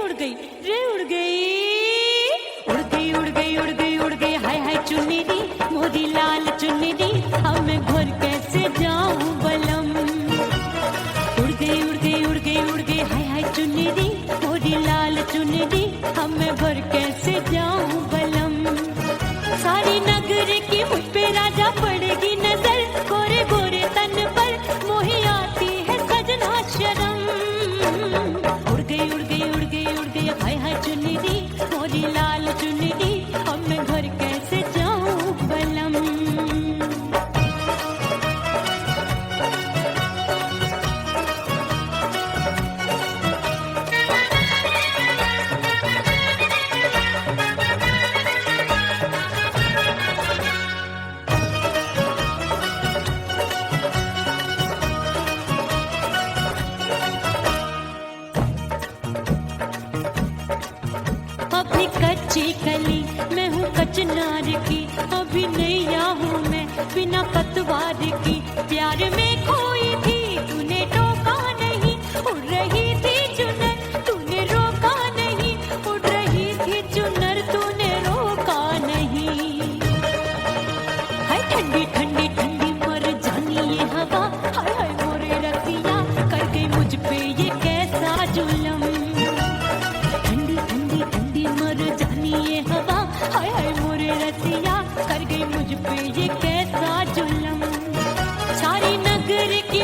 उड़ गई रे उड़ गई उड़ गई उड़ गई उड़ गई उड़ गई हाय हाय चुनरी मोरी लाल चुनरी अब मैं घर कैसे जाऊं बलम। उड़ गई उड़ गई उड़ गई उड़ गई हाय हाय चुनरी मोरी लाल चुनरी अब मैं घर कैसे जाऊं बलम। सारी नगर की मुझ पे राजा पड़ेगी नजर गोरे गोरे तन पर मोही आती है सजना शर्म। उड़ गई उड़ गई उड़ गई उड़ गई हाय हाय चुनरी मोरी लाल चुनरी अब मैं घर कैसे जाऊं बलम। अभी कच्ची कली मैं हूँ कचनार की अभी नैया हूँ मैं बिना पतवार की प्यार में खोई थी तूने टोका नहीं उड़ रही थी चुनर तूने रोका नहीं उड़ रही थी चुनर तूने रोका नहीं। हाय ठंडी ठंडी ठंडी मर जानी ये हवा हाय हाय मोरे रतिया कर गई मुझ पे ये कैसा जुलम। ठंडी ठंडी ठंडी मर जानी ये हवा हाय हाय मोरे रतिया कर गई मुझ पे ये कैसा जुलम। सारी नगर की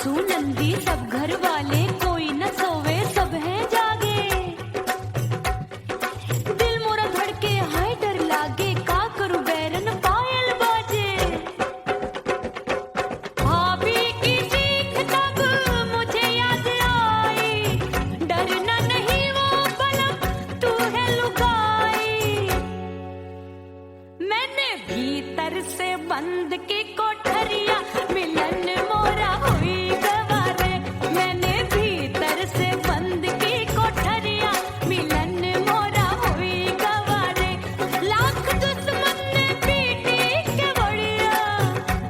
सासू नंदी सब घर वाले, कोई न सोवे सब है जागे। दिल मोरा धड़के हाय डर लागे, का करूं बैरन पायल बाजे। भाभी की चीख तब मुझे याद आई, डरना नहीं वो बलम तू है लुगाई। मैंने भीतर से बंद की कोठरिया, मिलन मोरा हुई गवारे। मैंने भीतर से बंद की कोठरिया, मिलन मोरा हुई गवारे। लाख दुश्मन ने पीटी के बढ़िया,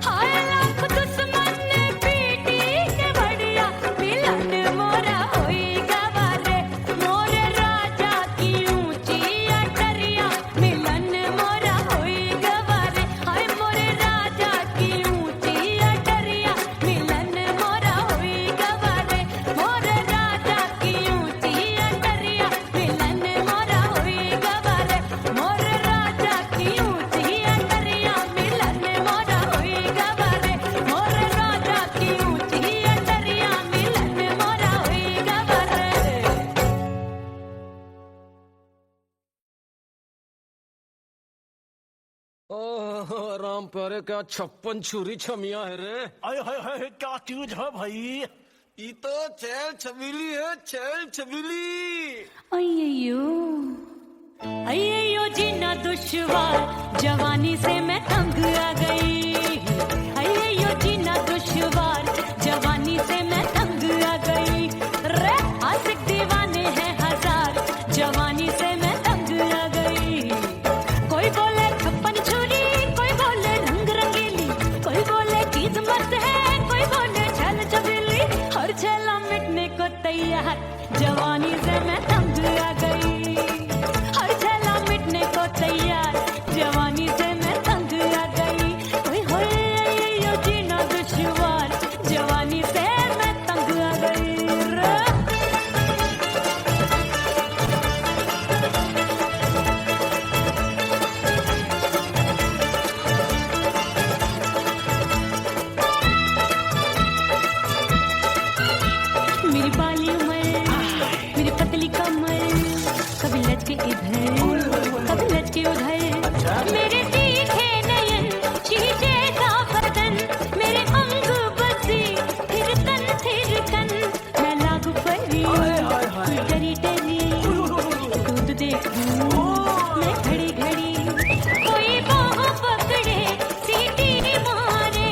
हाय लाख दुश्मन ने पीटी के बढ़िया, मिलन मोरा हुई गवारे। मोरे राजा की ऊंची अटरिया, मिलन मोरा हुई गवारे। हाय मोरे राजा की ऊंची अटरिया, मिलन मोरा हुई गवारे। मोरे राजा की ऊंची अटरिया, मिलन मोरा हुई गवारे। मोरे राजा की ऊंची अटरिया, मिलन मोरा हुई गवारे। मोरे राजा की ऊंची अटरिया, मिलन मोरा हुई गवारे। ओह राम प्यारे, क्या 56 छुरी छमिया है रे। आय हाय हाय, क्या चीज है भाई? ये तो चैल छबीली है, चैल छबीली। अय्यो अय्यो जीना दुश्वार, जवानी से मैं तंग आ गई। अय्यो जीना दुश्वार, जवानी से मैं तंग आ गई। रे आशिक दीवाने हैं हजार, जवानी से मैं तंग आ गई। कोई बोले 56 छुरी, कोई बोले रंग रंगीली, कोई बोले चीज मस्त है, कोई बोले छल छबीली। हर छेला मिटने को तैयार, जवानी से मैं तंग आ गई। हर छेला मिटने को तैयार, जवानी से मैं तंग आ गई। ओए होए यो जीना दुश्वार, जवानी से मैं तंग आ गई रे। मेरी बाली उमर, मेरी पतली कमर, कभी लचके इधर, कभी लचके उधर। मेरे तीखे नयन, शीशे का बदन, मेरे अंग बसी, फिर तन फिर कन। मैं लागू परी, डरी डरी, दूध देखूं मैं घड़ी घड़ी। कोई बाह पकड़े, सीटी मारे,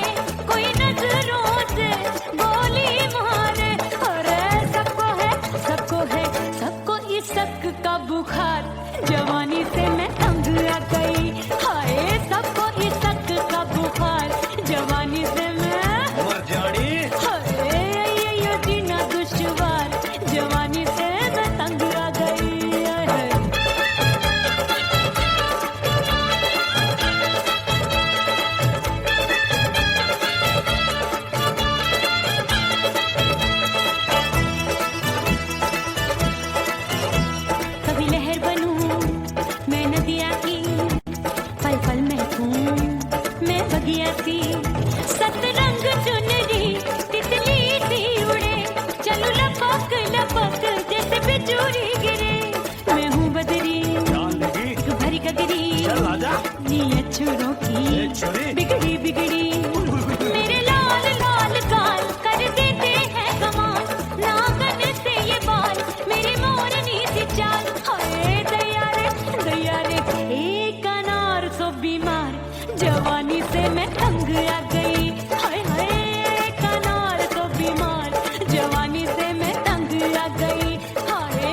कोई नजरों से गोली मारे। अरे सबको है, सबको इस शक का बुखार, जवानी से मैं तंग आ गई। हाय सबको इस शक का बुखार, जवानी से मैं मर जानी। हाय ये जीना दुश्वार, जवानी से मैं तंग आ गई। हाय। कभी लहर बनूं मैं नदिया की, पल पल महकूं मैं बगिया सी। सतरंग चुनरी तितली सी उड़े, चलो लपक लपक जैसे बिजली गिरे। मैं हूँ बदरी जान लगी, भरी गगरी, चल आजा। नीयत छुरों की छुरी। बिगड़ी बिगड़ी। मेरे लाल लाल गाल कर देते हैं कमाल, नागन से ये बाल, मेरी मोरनी सी चाल। हाय दया रे एक अनार सो बीमार, जवानी से मैं तंग आ गई। हाय हाय एक अनार सो बीमार, जवानी से मैं तंग आ गई। हाय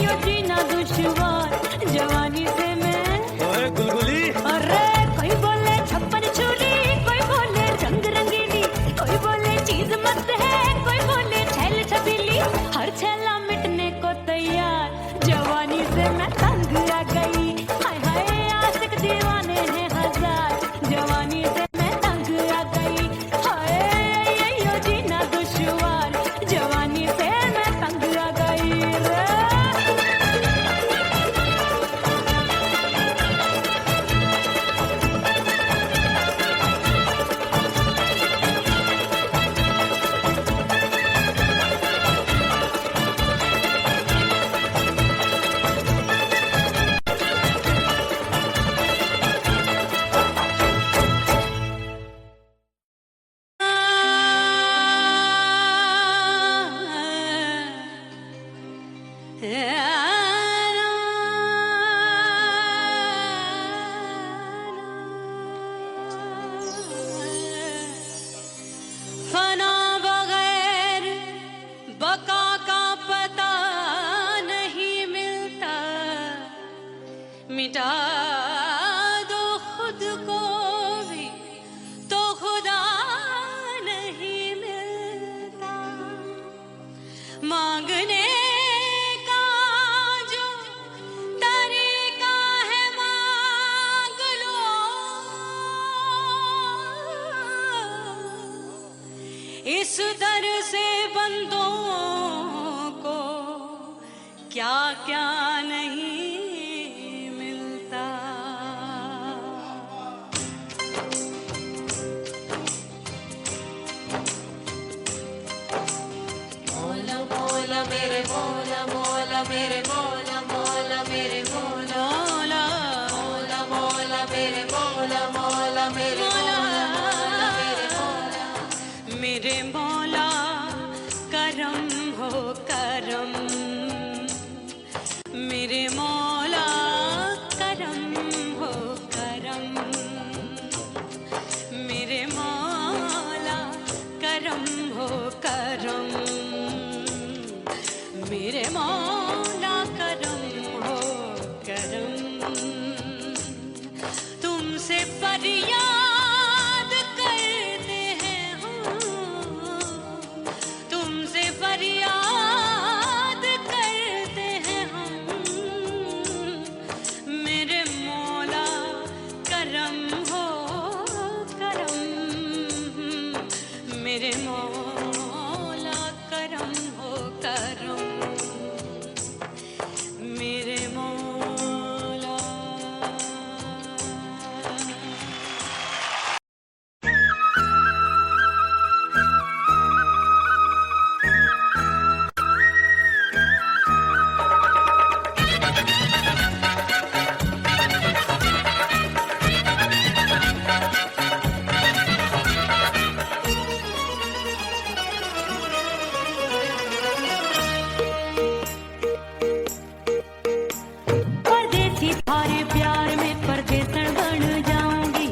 यो जीना दुश्वार, जवानी से मैं। ओए गुलगुली, अरे कोई बोले 56 छुरी, कोई बोले रंग रंगीली, कोई बोले चीज मस्त है, कोई बोले छल छबीली। हर छेला मिटने को तैयार, जवानी से मैं तंग आ गई। हाय हाय आशिक दीवाने हैं हजार, जवानी से मैं तंग आ गई। हाय यो जीना दुश्वार, मांगने का जो तरीका है मांग लो, इस दर से बंदों को क्या क्या नहीं मिलता। मौला मौला मेरे मौला मौला मेरे मौला मौला मेरे मौला मौला मौला मेरे मौला मौला मेरे मौला मेरे मौला मेरे मौला करम हो करम, मेरे मौला करम हो करम, मेरे मौला करम हो करम, मेरे मौला करम हो करम। तुमसे फरियाद करते हैं हम, तुमसे फरियाद करते हैं हम, मेरे मौला करम हो करम, मेरे मौला करम हो करम, मेरे मौला। परदेसी थारे प्यार में परदेसन बन जाऊंगी,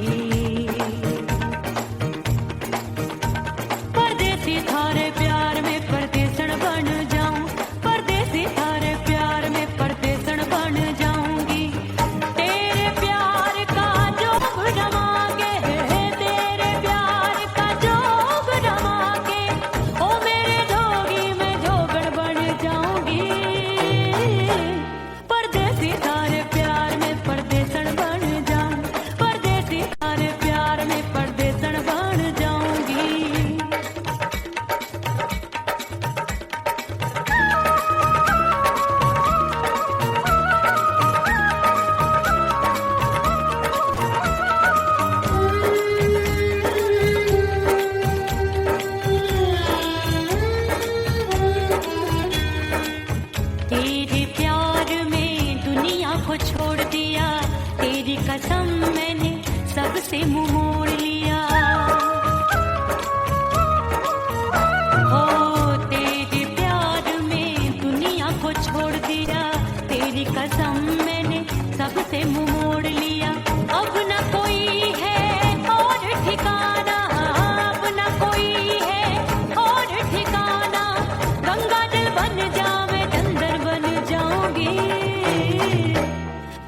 परदेसी थारे प्यार में परदेसन बन जाऊं, परदेसी थारे प्यार में परदेसन बन जाऊंगी। तेरे प्यार का जोग रमा के, तेरे प्यार का जोग रमा के, ओ मेरे जोगी मैं जोगण बन जाऊंगी। परदेसी थारे प्यार में परदेसन बन जाऊं, परदेसी थारे प्यार में परदेसन बन जाऊंगी। तेरे प्यार में दुनिया को छोड़ दिया, तेरी कसम मैंने सबसे मुंह मोड़ लिया। ओ तेरे प्यार में दुनिया को छोड़ दिया, तेरी कसम मैंने सबसे मुंह मोड़ लिया। अब न कोई है और ठिकाना, अब न कोई है और ठिकाना, गंगा जल बन जावे चंदन बन जाऊंगी।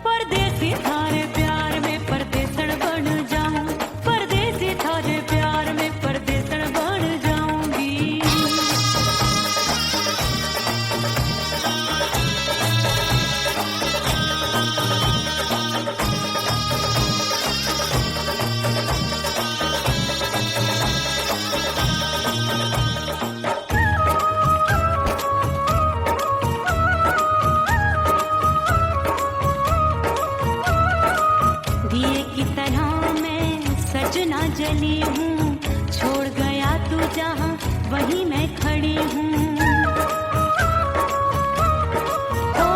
परदेसी थारे प्यार में परदेसन बन जाऊं, परदेसी थारे प्यार में परदेसन बन जाऊंगी। दिए की तरह मैं सजना जली हूँ, छोड़ गया तू जहाँ वहीं मैं खड़ी हूँ। ओ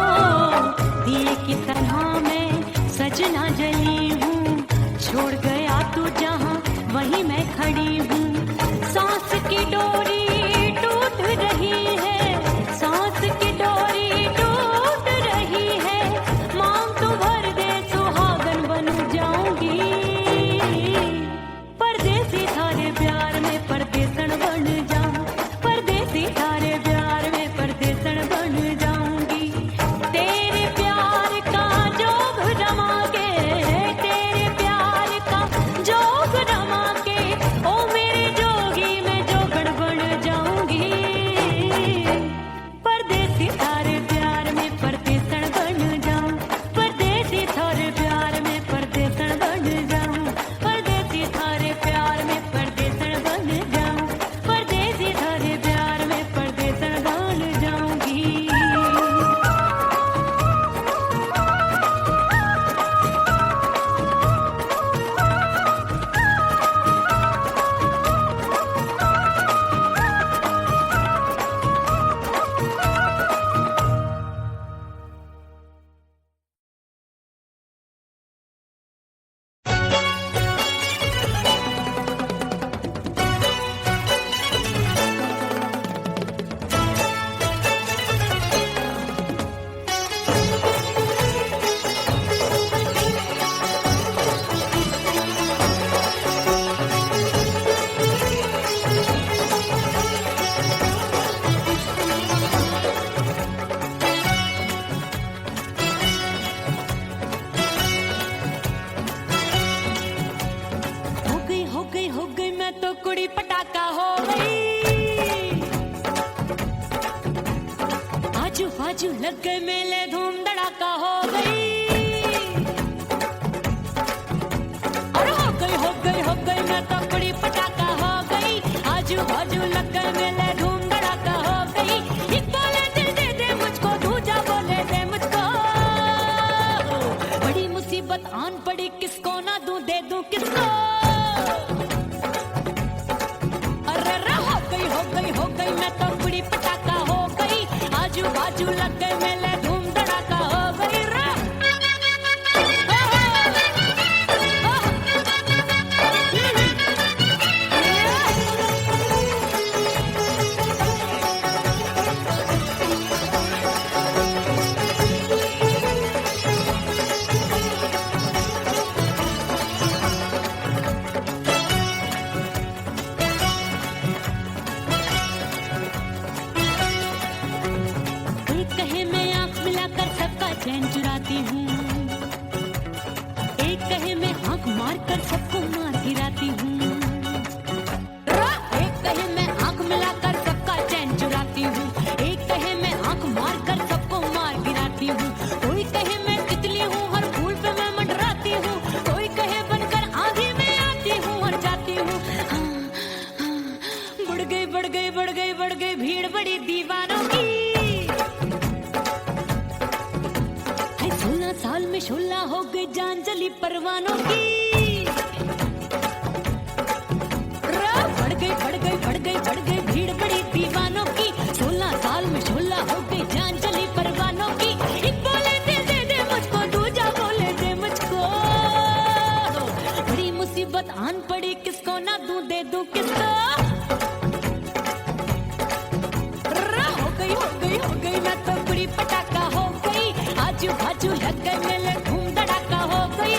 दिए की तरह मैं सजना जली हूँ, छोड़ गया तू जहाँ वहीं मैं खड़ी हूँ। सांस की डोरी टूट रही है, सांस की डोरी टूट रही है, मांग तू भर दे सुहागन बन जाऊंगी। परदेसी थारे प्यार में परदेसन बन जाऊं, परदेसी थारे बाजू लग गए मेले धूम धड़ाका हो गई। और हो गई मैं तो बड़ी पटाखा हो गई। आजू बाजू लग गए मेले धूम धड़ाका हो गई। एक बोले दिल दे दे मुझको, दूजा बोले दे मुझको। बड़ी मुसीबत आन पड़ी, किसको ना दूं दे दूं किसको। हो गई मैं तो बड़ी पटाखा हो गई। आजू बाजू लग गए मेले धूम धड़ाका हो गई। चैन चुराती हूँ, एक कहे मैं आंख मार कर सबको मार गिराती हूँ। एक कहे मैं आंख मिलाकर सबका चैन चुराती हूँ, एक कहे मैं आंख मार कर सबको मार गिराती हूँ। कोई कहे मैं तितली हूँ, हर फूल पे मैं मंडराती हूँ। कोई कहे बनकर आंधी में आती हूँ और जाती हूँ। बढ़ गई भीड़ बड़ी दीवानों की। 16 साल में शोला हो गई, जान जली परवानों की। बढ़ गई भीड़ बड़ी दीवानों की। 16 साल में शोला हो गई, जान जली परवानों की। एक बोले दिल दे दे मुझको, दूजा बोले दे मुझको। बड़ी मुसीबत आन पड़ी, किसको ना दूं दे दूं किसको। हो गई मैं तो बड़ी पटाखा हो गई। आजू बाजू लग गए मेले धूम धड़ाका हो गई।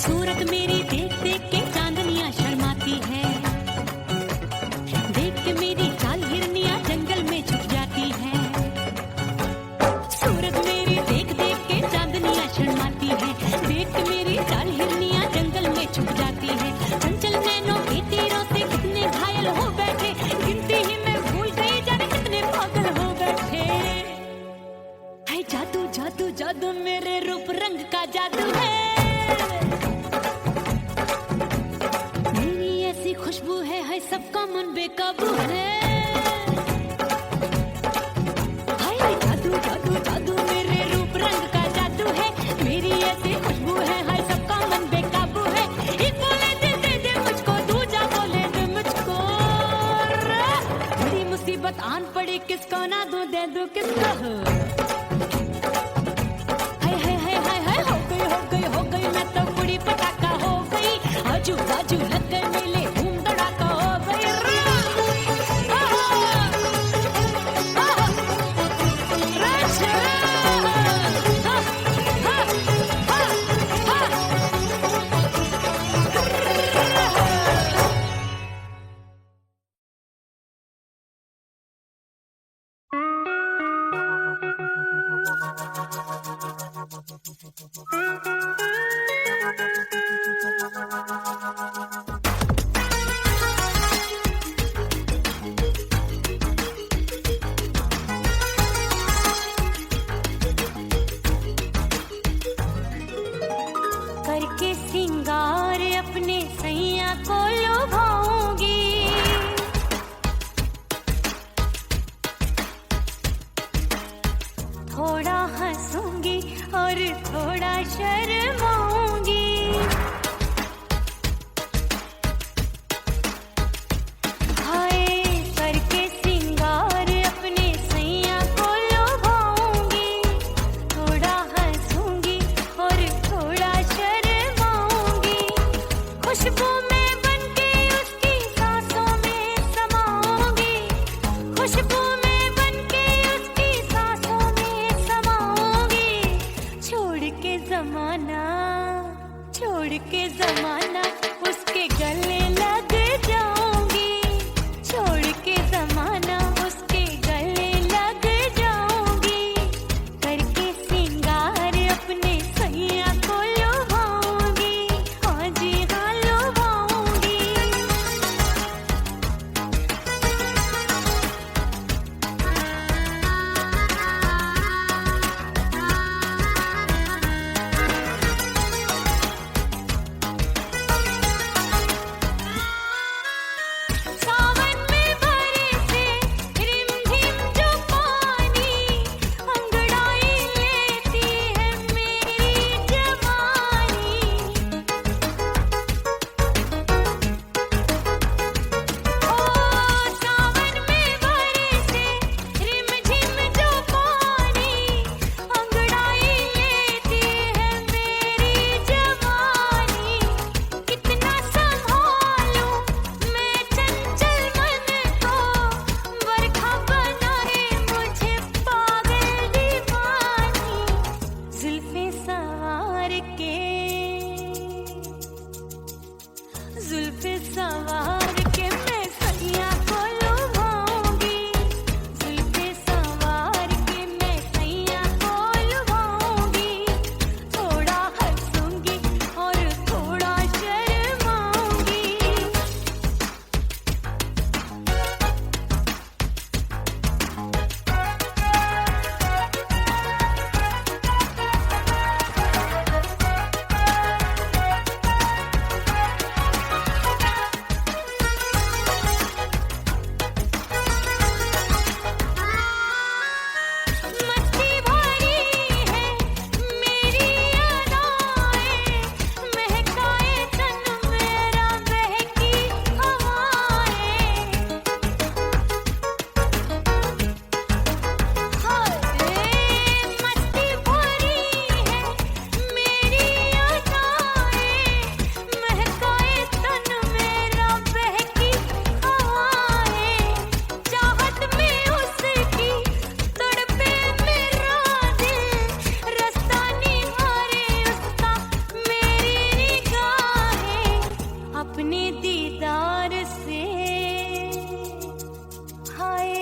सूरत मेरी देख देख के चांदनियां शर्माती है। देख के मेरी चाल हिरनियां जंगल में छुप जाती है। सूरत मेरी देख देख के चांदनियां शर्माती है। देख के मेरी चाल हिरनियां जंगल में छुप जाती है। चंचल नैनों के तीरों से कितने घायल हो बैठे, गिनती ही मैं भूल गई जाने कितने पागल हो बैठे। है जादू जादू जादू मेरे रूप रंग का जादू है। खुशबू है सबका मन बेकाबू है। हाय जादू जादू जादू मेरे रूप रंग का जादू है। मेरी ऐसी खुशबू है, हाय सबका मन बेकाबू है। एक बोले दे दे मुझको, दूजा बोले दे मुझको। बड़ी मुसीबत आन पड़ी, किसको ना दूं दे दूं किसको। हाय हो गई मैं तो बड़ी पटाखा हो गई। आजू बाजू लग गए मेले धूम धड़ाका हो गई। करके सिंगार अपने सैया को लुभाऊंगी। थोड़ा हंसूंगी और थोड़ा शर्माऊंगी। हाय करके सिंगार अपने सैया को लुभाऊंगी। थोड़ा हंसूंगी और थोड़ा शर्माऊंगी। खुशबू में बनके उसकी सांसों में समाऊंगी। खुशबू में बनके उसकी सांसों में समाऊंगी। छोड़ के जमाना जमाना उसके गले लग जाऊंगी, छोड़ के जमाना उसके गले लग जाऊंगी, करके सिंगार अपने सैया को लुभाऊंगी, हाँ जी हाँ लुभाऊंगी। सावन में बरसे रिमझिम जो पानी, अंगड़ाई लेती है मेरी जवानी। ओ सावन में बरसे रिमझिम जो पानी, अंगड़ाई लेती है मेरी जवानी। कितना संभालूं मैं चंचल मन को, बरखा बनाए मुझे पागल दीवानी। जुल्फे सवार के, जुल्फे सवार के मैं सैया को लुभाऊंगी, जुल्फे सवार के मैं सैया को लुभाऊंगी, थोड़ा हंसूंगी और थोड़ा शर्माऊंगी। मस्ती भरी है मेरी अदाएं, महकाए तन मेरा बहकी हवाएं। हाय मस्ती भरी है मेरी अदाएं, महकाए तन मेरा बहकी हवाएं। चाहत में उसकी तड़पे मेरा दिल, रास्ता निहारे उसका मेरी निगाहें। अपने दीदार से, हाय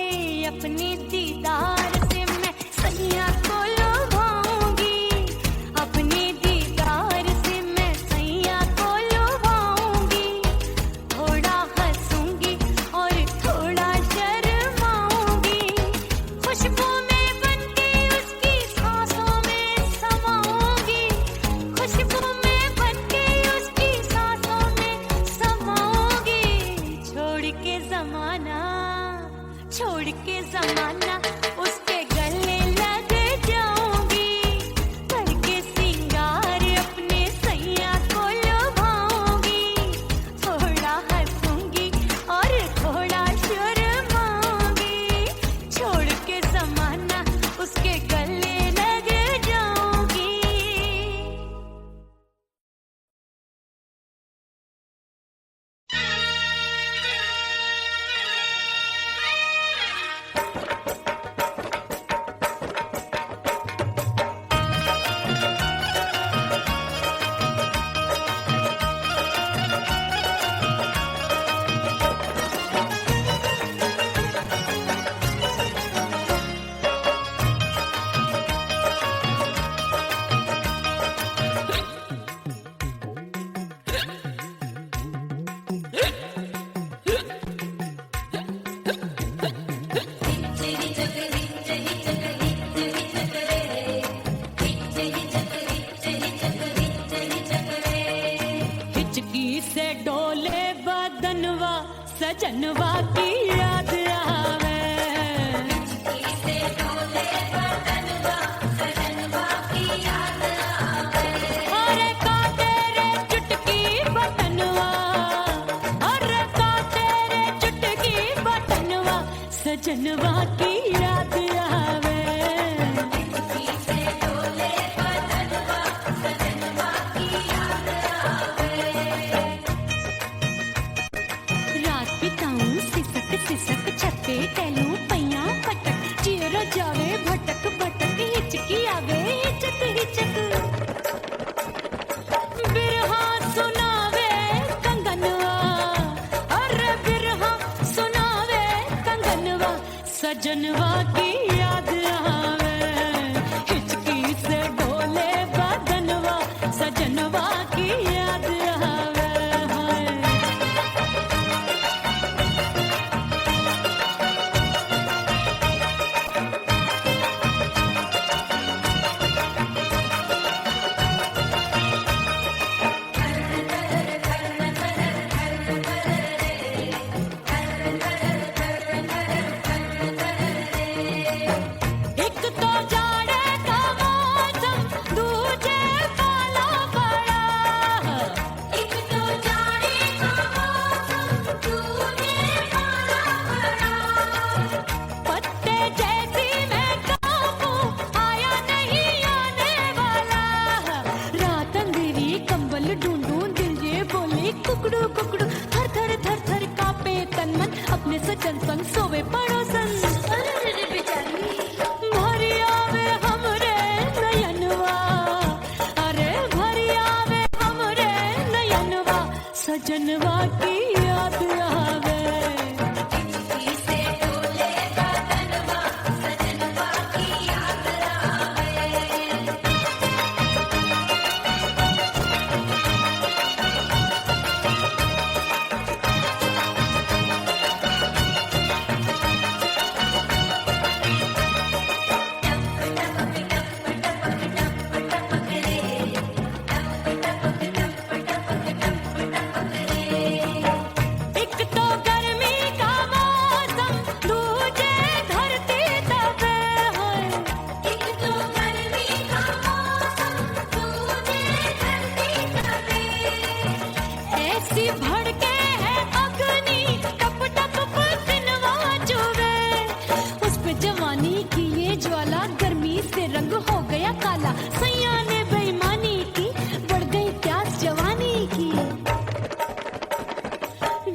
अपने दीदार से मैं सैया को लुभाऊंगी, अपने दीदार से मैं सैया को लुभाऊंगी, थोड़ा हंसूंगी और थोड़ा शर्माऊंगी। खुशबू में बनके उसकी सांसों में समाऊंगी, खुशबू में बनके उसकी सांसों में समाऊंगी। छोड़ के जमाना, छोड़ के जमाना उसके गले लग जाऊंगी, करके सिंगार अपने सैया को लुभाऊंगी, थोड़ा हंसूंगी और थोड़ा शर्माऊंगी। छोड़ के जमाना उसके गले लग जाऊंगी। हिचकी से डोले बदनवा, सजनवा की याद आवे। अरे का तेरे चुटकी बटनवा, अरे का तेरे चुटकी बटनवा, सजनवा की याद आवे। रात बिताऊं सिसक सिसक सजनवा की याद आवे, हिचकी से डोले बदनवा, सजनवा की याद आवे हाय। एक तो जाड़े का मौसम, दूजे पाला पड़ा। एक तो जाड़े का मौसम, दूजे पाला पड़ा। पत्ते जैसी मैं कांपूं, आया नहीं आने वाला। रात अंधेरी कंबल ढूंढूं, दिल ये बोले कुकड़ू कुकड़ू। थर थर थर थर कांपे तन मन, अपने सजन संग सोवे पड़ोसन। भरी आवे हमरे नयनवा, अरे भरी आवे हमरे नयनवा, सजनवा की याद आवे। हिचकी से डोले बदनवा, सजनवा की याद आवे। एक तो गर्मी का मौसम, दूजे धरती तपे है। एक तो गर्मी का मौसम, दूजे धरती तपे। ऐसी भड़के है अग्नि, टप टप पसीनवा चुभे। उस पे जवानी की ये ज्वाला, गर्मी से रंग हो गया काला। सैया ने बेईमानी की, बढ़ गई प्यास जवानी की।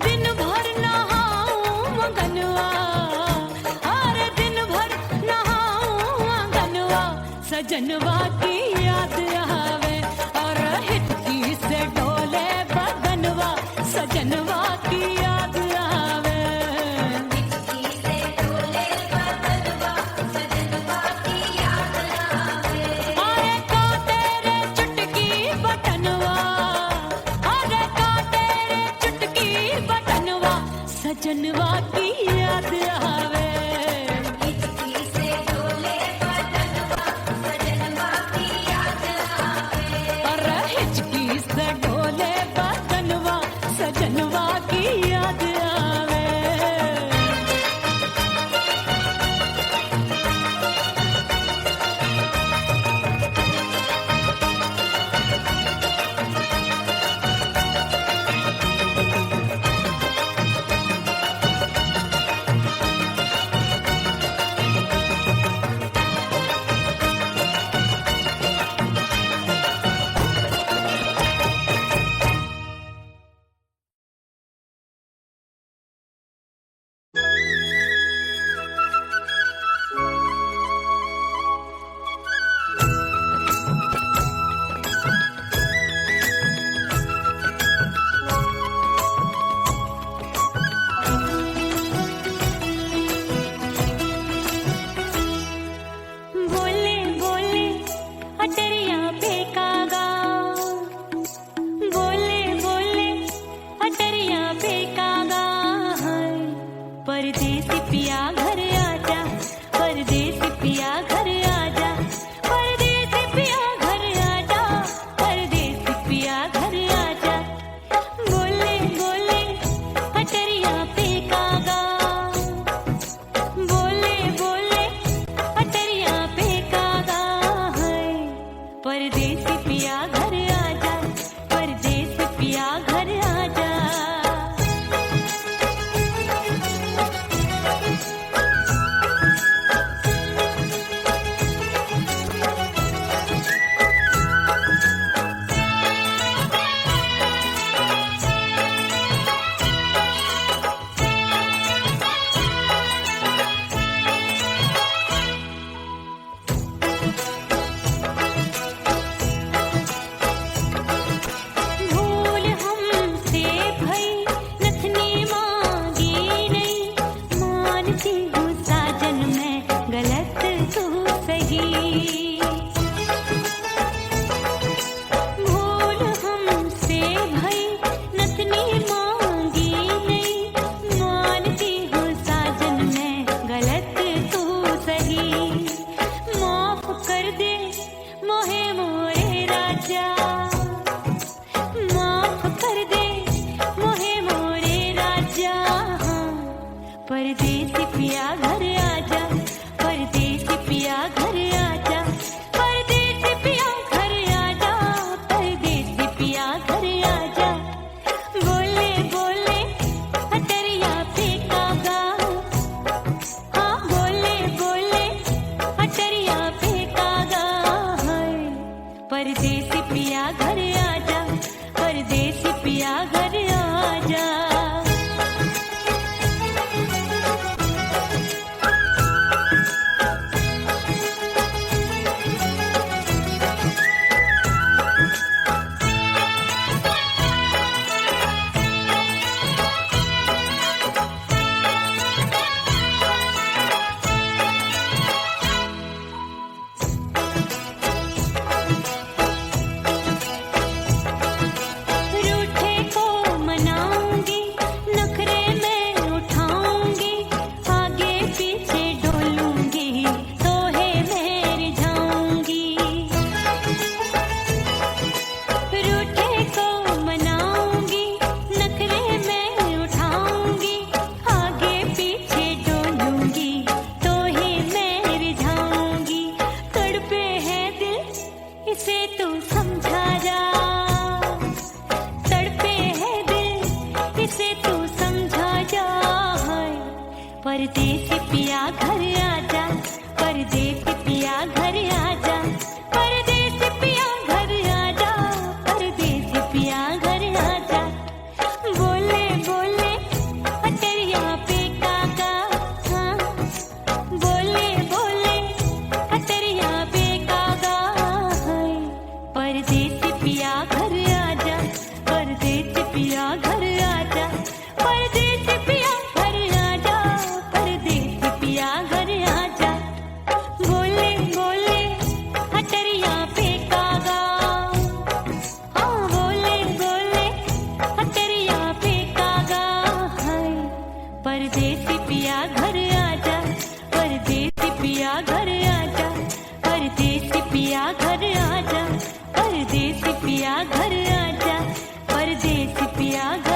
दिन भर नहाऊं मगनवा, अरे दिन भर नहाऊं मगनवा, सजनवा की याद आवे। और हिचकी से डोले बदनवा, सजनवा की याद आवे। हिचकी से डोले बदनवा, सजनवा की याद आवे। अरे का तेरे चुटकी बटनवा, अरे का तेरे चुटकी बटनवा, सजनवा की याद आवे। हिचकी से डोले बदनवा, सजनवा की याद आवे। अरे हिचकी से डोले बदनवा, सजनवा की याद आवे। बोले बोले अटरिया फेंकागा, बोले बोले अटरिया फेंकागा। परदेसी पिया घर आजा, परदेसी पिया घर आजा, परदेसी पिया घर आजा, परदेसी पिया घर आजा। बोले बोले अटरिया फेंकागा, बोले बोले अटरिया फेंकागा है। परदेसी पिया घर आजा, परदेसी पिया घर आजा। राजा माफ कर दे मोहे मोरे राजा हाँ। परदेसी पिया घर आजा परदेसी पिया घर आजा परदेसी पिया घर आजा परदेसी पिया घर आजा बोले बोले अटरिया फेंकागा हाँ बोले बोले अटरिया फेंकागा हाय परदेसी पिया घर आजा परदेसी पिया घर आजा रूठे को मनाऊंगी नखरे में उठाऊंगी आगे पीछे डोलूंगी तो है मैं रिझाऊंगी रूठे को मनाऊंगी नखरे में उठाऊंगी आगे पीछे डोलूंगी तो है मैं रिझाऊंगी तड़पे है दिल इसे तू समझा जा तड़पे है दिल इसे तू समझा जा हाय परदेसी पिया घर आजा परदेसी पिया घर आजा परदेसी पिया घर आजा परदेसी पिया घर आजा बोले बोले अटरिया पे काका हाँ बोले बोले अटरिया पे काका हाय परदेसी पिया घर आजा परदेसी पिया घर आजा परदेसी पिया घर आजा परदेसी पिया घर आजा बोले बोले अटरिया पे कागा हाँ बोले बोले अटरिया पे कागा हाय परदेसी पिया घर आजा परदेसी पिया घर आजा परदेसी पिया घर आजा परदेसी पिया घर आजा परदेसी पिया घर